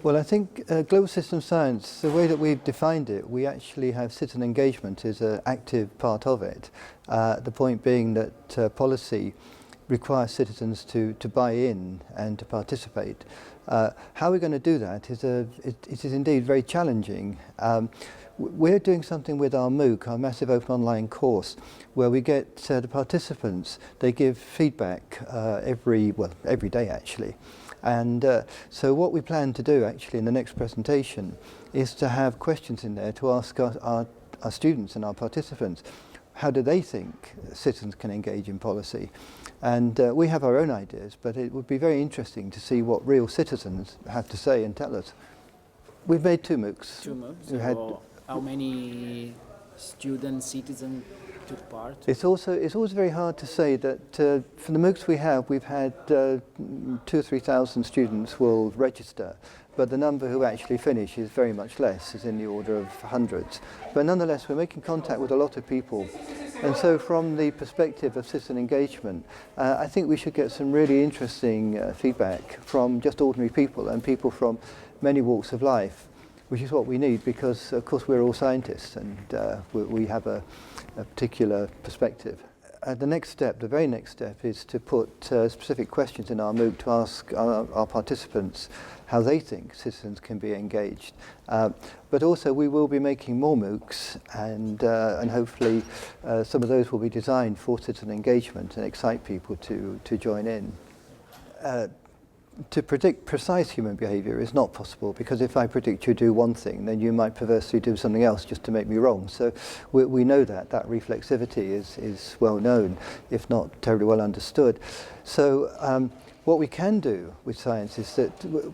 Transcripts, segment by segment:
Well, I think global system science, the way that we've defined it, we actually have citizen engagement as an active part of it. The point being that policy requires citizens to buy in and to participate. How we're going to do that is it is indeed very challenging. We're doing something with our MOOC, our Massive Open Online course, where we get the participants, they give feedback every day actually. And so what we plan to do actually in the next presentation is to have questions in there to ask our students and our participants, how do they think citizens can engage in policy? And we have our own ideas, but it would be very interesting to see what real citizens have to say and tell us. We've made two MOOCs. Two MOOCs? So how many students, citizens took part? It's always very hard to say that for the MOOCs we've had 2,000 or 3,000 students will register, but the number who actually finish is very much less, is in the order of hundreds. But nonetheless, we're making contact with a lot of people. And so from the perspective of citizen engagement, I think we should get some really interesting feedback from just ordinary people and people from many walks of life, which is what we need because, of course, we're all scientists and we have a particular perspective. The very next step is to put specific questions in our MOOC to ask our participants how they think citizens can be engaged. But also we will be making more MOOCs and hopefully some of those will be designed for citizen engagement and excite people to join in. To predict precise human behaviour is not possible because if I predict you do one thing, then you might perversely do something else just to make me wrong. So we know that reflexivity is well known, if not terribly well understood. So what we can do with science is that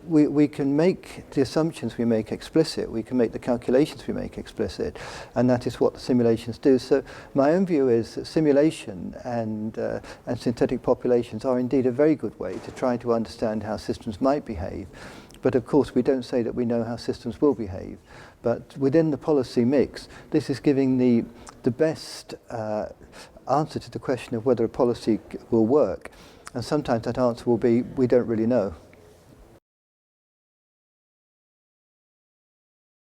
we can make the assumptions we make explicit, we can make the calculations we make explicit, and that is what the simulations do. So my own view is that simulation and synthetic populations are indeed a very good way to try to understand how systems might behave. But of course we don't say that we know how systems will behave. But within the policy mix, this is giving the best answer to the question of whether a policy will work. And sometimes that answer will be, we don't really know.